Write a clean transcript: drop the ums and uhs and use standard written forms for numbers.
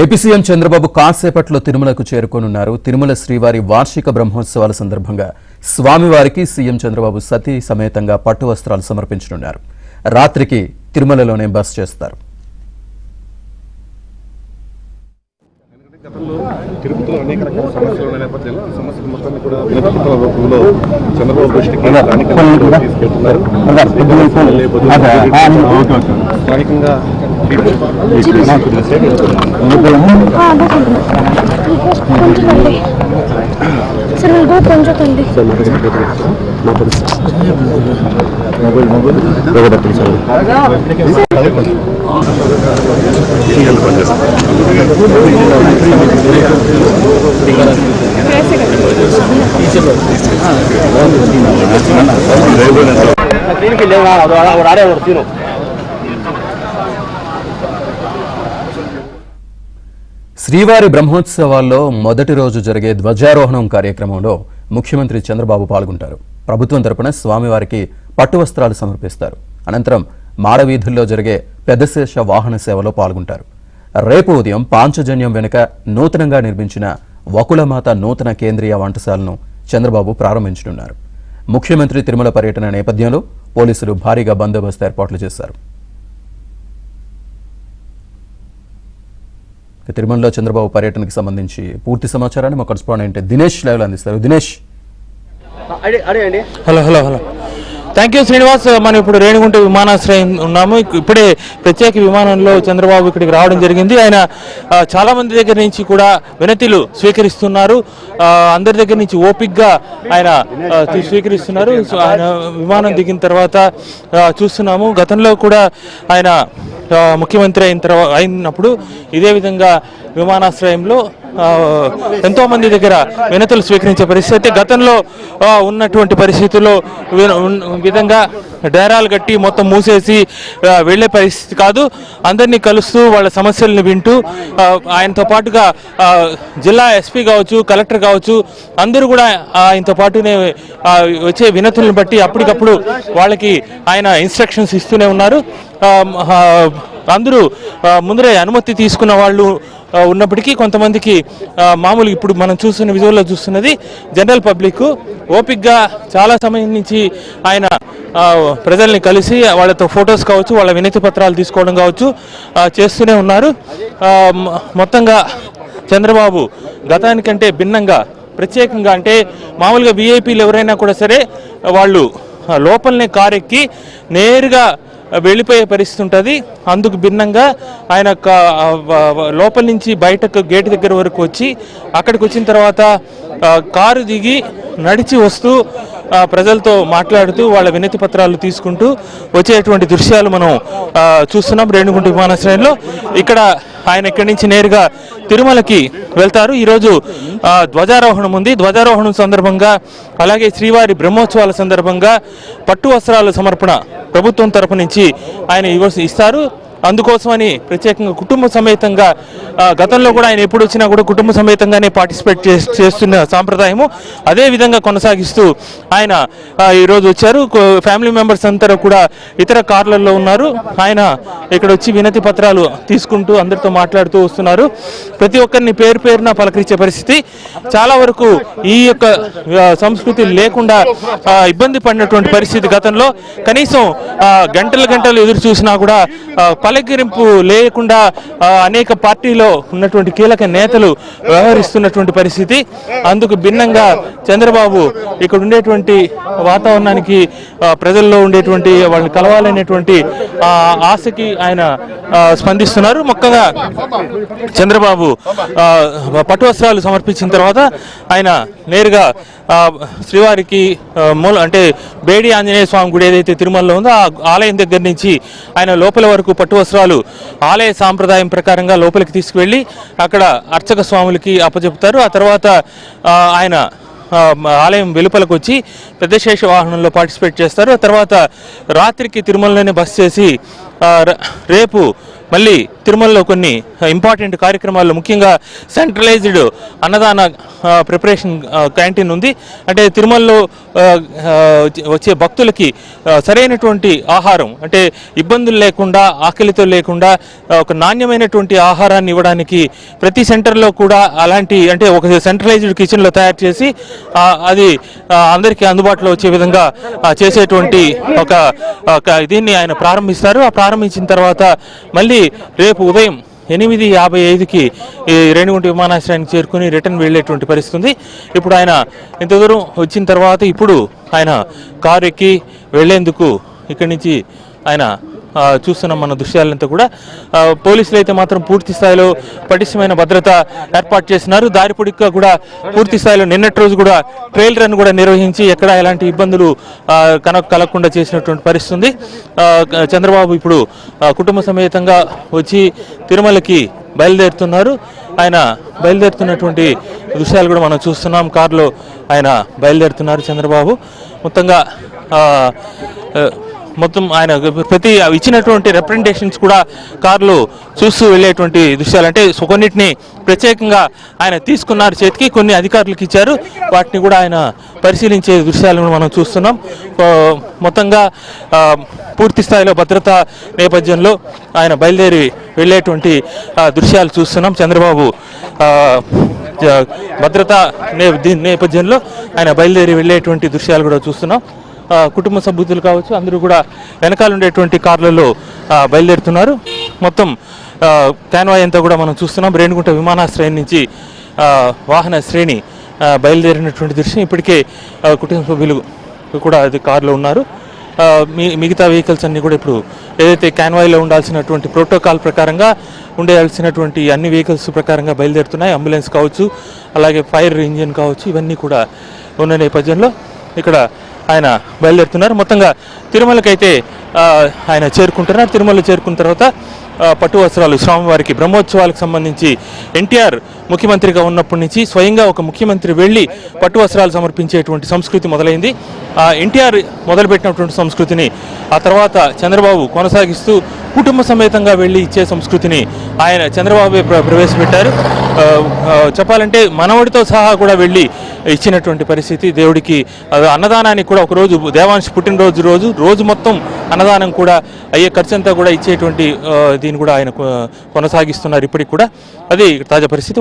AP CM Chandrababu కాసేపట్లో తిరుమలకు చేరుకోనున్నారు. తిరుమల శ్రీవారి వార్షిక బ్రహ్మోత్సవాల సందర్భంగా స్వామివారికి సీఎం చంద్రబాబు సతీ సమేతంగా పట్టు వస్త్రాలు సమర్పించనున్నారు. రాత్రికి తిరుమలలోనే బస చేస్తారు. తిరుపతిలో అనేక రకాల సమస్యలు ఉన్న నేపథ్యంలో ఈ సమస్యలు మొత్తాన్ని కూడా వినతిపత్రాల రూపంలో చంద్రబాబు దృష్టికి తీసుకెళ్తున్నారు. స్థానికంగా శ్రీవారి బ్రహ్మోత్సవాల్లో మొదటి రోజు జరిగే ధ్వజారోహణం కార్యక్రమంలో ముఖ్యమంత్రి చంద్రబాబు పాల్గొంటారు. ప్రభుత్వం తరపున స్వామివారికి పట్టు వస్త్రాలు సమర్పిస్తారు. అనంతరం మాడవీధుల్లో జరిగే పెద్దశేష వాహన సేవలో పాల్గొంటారు. రేపు ఉదయం పాంచజన్యం వెనుక నూతనంగా నిర్మించిన వకులమాత నూతన కేంద్రీయ వంటశాలను చంద్రబాబు ప్రారంభించనున్నారు. ముఖ్యమంత్రి తిరుమల పర్యటన నేపథ్యంలో పోలీసులు భారీగా బందోబస్తు ఏర్పాట్లు చేశారు. తిరుమలలో చంద్రబాబు పర్యటనకు సంబంధించి పూర్తి సమాచారాన్ని మా కరెస్పాండెంట్ దినేష్ లైవ్లో అందిస్తారు. Dinesh. Hello thank you Srinivas. మనం ఇప్పుడు రేణిగుంట విమానాశ్రయం ఉన్నాము. ఇప్పుడే ప్రత్యేక విమానంలో చంద్రబాబు ఇక్కడికి రావడం జరిగింది. ఆయన చాలా మంది దగ్గర నుంచి కూడా వినతులు స్వీకరిస్తున్నారు. అందరి దగ్గర నుంచి ఓపిక్గా ఆయన స్వీకరిస్తున్నారు. ఆయన విమానం దిగిన తర్వాత చూస్తున్నాము. గతంలో కూడా ఆయన ముఖ్యమంత్రి అయినప్పుడు ఇదే విధంగా విమానాశ్రయంలో ఎంతో మంది దగ్గర వినతులు స్వీకరించే పరిస్థితి. గతంలో ఉన్నటువంటి పరిస్థితుల్లో విధంగా డేరాలు కట్టి మొత్తం మూసేసి వెళ్లే పరిస్థితి కాదు. అందరినీ కలుస్తూ వాళ్ళ సమస్యలను వింటూ ఆయనతో పాటుగా జిల్లా ఎస్పీ కావచ్చు, కలెక్టర్ కావచ్చు, అందరూ కూడా ఆయనతో పాటునే వచ్చే వినతులను బట్టి అప్పటికప్పుడు వాళ్ళకి ఆయన ఇన్స్ట్రక్షన్స్ ఇస్తూనే ఉన్నారు. అందరూ ముందరే అనుమతి తీసుకున్న వాళ్ళు ఉన్నప్పటికీ కొంతమందికి మామూలు ఇప్పుడు మనం చూస్తున్న విజువల్లో చూస్తున్నది జనరల్ పబ్లిక్ ఓపిక్గా చాలా సమయం నుంచి ఆయన ప్రజల్ని కలిసి వాళ్ళతో ఫొటోస్ కావచ్చు, వాళ్ళ వినతి పత్రాలు తీసుకోవడం కావచ్చు చేస్తూనే ఉన్నారు. మొత్తంగా చంద్రబాబు గతానికంటే భిన్నంగా ప్రత్యేకంగా, అంటే మామూలుగా వీఐపీలు ఎవరైనా కూడా సరే వాళ్ళు లోపలనే కారెక్కి నేరుగా వెళ్ళిపోయే పరిస్థితి ఉంటుంది. అందుకు భిన్నంగా ఆయన లోపల నుంచి బయటకు గేటు దగ్గర వరకు వచ్చి అక్కడికి వచ్చిన తర్వాత కారు దిగి నడిచి వస్తూ ప్రజలతో మాట్లాడుతూ వాళ్ళ వినతి పత్రాలు తీసుకుంటూ వచ్చేటువంటి దృశ్యాలు మనం చూస్తున్నాం రేణిగుంట విమానాశ్రయంలో. ఇక్కడ ఆయన ఇక్కడి నుంచి నేరుగా తిరుమలకి వెళ్తారు. ఈరోజు ధ్వజారోహణం ఉంది. ధ్వజారోహణం సందర్భంగా అలాగే శ్రీవారి బ్రహ్మోత్సవాల సందర్భంగా పట్టు వస్త్రాల సమర్పణ ప్రభుత్వం తరపు నుంచి ఆయన ఇస్తారు. అందుకోసమని ప్రత్యేకంగా కుటుంబ సమేతంగా, గతంలో కూడా ఆయన ఎప్పుడు వచ్చినా కూడా కుటుంబ సమేతంగానే పార్టిసిపేట్ చేస్తున్న సాంప్రదాయము అదే విధంగా కొనసాగిస్తూ ఆయన ఈరోజు వచ్చారు. ఫ్యామిలీ మెంబర్స్ అంతా కూడా ఇతర కార్లలో ఉన్నారు. ఆయన ఇక్కడ వచ్చి వినతి పత్రాలు తీసుకుంటూ అందరితో మాట్లాడుతూ వస్తున్నారు. ప్రతి ఒక్కరిని పేరు పేరున పలకరించే పరిస్థితి. చాలా వరకు ఈ యొక్క సంస్కృతి లేకుండా ఇబ్బంది పడినటువంటి పరిస్థితి గతంలో. కనీసం గంటలు ఎదురు చూసినా కూడా పలకరింపు లేకుండా అనేక పార్టీలో ఉన్నటువంటి కీలక నేతలు వ్యవహరిస్తున్నటువంటి పరిస్థితి. అందుకు భిన్నంగా చంద్రబాబు ఇక్కడ ఉండేటువంటి వాతావరణానికి, ప్రజల్లో ఉండేటువంటి వాళ్ళని కలవాలనేటువంటి ఆశకి ఆయన స్పందిస్తున్నారు. ముఖ్యంగా చంద్రబాబు పట్టు వస్త్రాలు సమర్పించిన తర్వాత ఆయన నేరుగా శ్రీవారికి అంటే బేడి ఆంజనేయ స్వామి గుడి ఏదైతే తిరుమలలో ఉందో ఆ ఆలయం దగ్గర నుంచి ఆయన లోపల వరకు పట్టు వస్త్రాలు ఆలయ సాంప్రదాయం ప్రకారంగా లోపలికి తీసుకువెళ్ళి అక్కడ అర్చక స్వాములకి అప్పచెప్తారు. ఆ తర్వాత ఆయన ఆలయం వెలుపలకు వచ్చి పెద్దశేష వాహనంలో పార్టిసిపేట్ చేస్తారు. ఆ తర్వాత రాత్రికి తిరుమలలోనే బస చేసి రేపు మళ్ళీ తిరుమలలో కొన్ని ఇంపార్టెంట్ కార్యక్రమాల్లో ముఖ్యంగా సెంట్రలైజ్డ్ అన్నదాన ప్రిపరేషన్ క్యాంటీన్ ఉంది. అంటే తిరుమలలో వచ్చే భక్తులకి సరైనటువంటి ఆహారం, అంటే ఇబ్బందులు లేకుండా, ఆకలితో లేకుండా ఒక నాణ్యమైనటువంటి ఆహారాన్ని ఇవ్వడానికి ప్రతి సెంటర్లో కూడా అలాంటి, అంటే ఒక సెంట్రలైజ్డ్ కిచెన్లో తయారు చేసి అది అందరికీ అందుబాటులో వచ్చే విధంగా చేసేటువంటి ఒక దీన్ని ఆయన ప్రారంభిస్తారు. ఆ ప్రారంభించిన తర్వాత మళ్ళీ రేపు ఉదయం 8:55కి ఈ రేణిగుంట విమానాశ్రయానికి చేరుకుని రిటర్న్ వెళ్ళేటువంటి పరిస్థితి ఉంది. ఇప్పుడు ఆయన ఇంత దూరం వచ్చిన తర్వాత ఇప్పుడు ఆయన కారు ఎక్కి వెళ్లేందుకు ఇక్కడి నుంచి ఆయన చూస్తున్నాం మన దృశ్యాలంతా కూడా. పోలీసులు అయితే మాత్రం పూర్తి స్థాయిలో పటిష్టమైన భద్రత ఏర్పాటు చేస్తున్నారు. దారి పొడిగ్గా కూడా పూర్తి స్థాయిలో నిన్నటి రోజు కూడా ట్రైల్ రన్ కూడా నిర్వహించి ఎక్కడ ఎలాంటి ఇబ్బందులు కలగకుండా చేసినటువంటి పరిస్థితి ఉంది. చంద్రబాబు ఇప్పుడు కుటుంబ సమేతంగా వచ్చి తిరుమలకి బయలుదేరుతున్నారు. ఆయన బయలుదేరుతున్నటువంటి దృశ్యాలు కూడా మనం చూస్తున్నాం. కారులో ఆయన బయలుదేరుతున్నారు చంద్రబాబు. మొత్తం ఆయన ప్రతి ఇచ్చినటువంటి రిప్రజెంటేషన్స్ కూడా కారులో చూస్తూ వెళ్ళేటువంటి దృశ్యాలు, అంటే కొన్నిటిని ప్రత్యేకంగా ఆయన తీసుకున్నారు చేతికి, కొన్ని అధికారులకు ఇచ్చారు, వాటిని కూడా ఆయన పరిశీలించే దృశ్యాలను మనం చూస్తున్నాం. మొత్తంగా పూర్తి స్థాయిలో భద్రతా నేపథ్యంలో ఆయన బయలుదేరి వెళ్ళేటువంటి దృశ్యాలు చూస్తున్నాం. చంద్రబాబు భద్రతా నేపథ్యంలో ఆయన బయలుదేరి వెళ్ళేటువంటి దృశ్యాలు కూడా చూస్తున్నాం. కుటుంబ సభ్యులు కావచ్చు, అందరూ కూడా వెనకాల ఉండేటువంటి కార్లలో బయలుదేరుతున్నారు. మొత్తం కాన్వాయ్ అంతా కూడా మనం చూస్తున్నాం. రేణిగుంట విమానాశ్రయం నుంచి వాహన శ్రేణి బయలుదేరినటువంటి దృశ్యం. ఇప్పటికే కుటుంబ సభ్యులు కూడా అది కారులో ఉన్నారు. మిగతా వెహికల్స్ అన్నీ కూడా ఇప్పుడు ఏదైతే కాన్వాయ్లో ఉండాల్సినటువంటి ప్రోటోకాల్ ప్రకారంగా ఉండాల్సినటువంటి అన్ని వెహికల్స్ ప్రకారంగా బయలుదేరుతున్నాయి. అంబులెన్స్ కావచ్చు, అలాగే ఫైర్ ఇంజిన్ కావచ్చు, ఇవన్నీ కూడా ఉన్న నేపథ్యంలో ఇక్కడ ఆయన బయలుదేరుతున్నారు. మొత్తంగా తిరుమలకైతే ఆయన చేరుకుంటున్నారు. తిరుమల చేరుకున్న తర్వాత పట్టు వస్త్రాలు స్వామివారికి బ్రహ్మోత్సవాలకు సంబంధించి ఎన్టీఆర్ ముఖ్యమంత్రిగా ఉన్నప్పటి నుంచి స్వయంగా ఒక ముఖ్యమంత్రి వెళ్ళి పట్టు వస్త్రాలు సమర్పించేటువంటి సంస్కృతి మొదలైంది. ఎన్టీఆర్ మొదలుపెట్టినటువంటి సంస్కృతిని ఆ తర్వాత చంద్రబాబు కొనసాగిస్తూ కుటుంబ సమేతంగా వెళ్ళి ఇచ్చే సంస్కృతిని ఆయన చంద్రబాబు ప్రవేశపెట్టారు. చెప్పాలంటే మనవడితో సహా కూడా వెళ్ళి ఇచ్చినటువంటి పరిస్థితి. దేవుడికి అన్నదానానికి కూడా ఒకరోజు దేవాంశ్ పుట్టినరోజు రోజు మొత్తం అన్నదానం కూడా అయ్యే ఖర్చంతా కూడా ఇచ్చేటువంటి దీన్ని కూడా ఆయన కొనసాగిస్తున్నారు ఇప్పటికి కూడా. అది తాజా పరిస్థితి.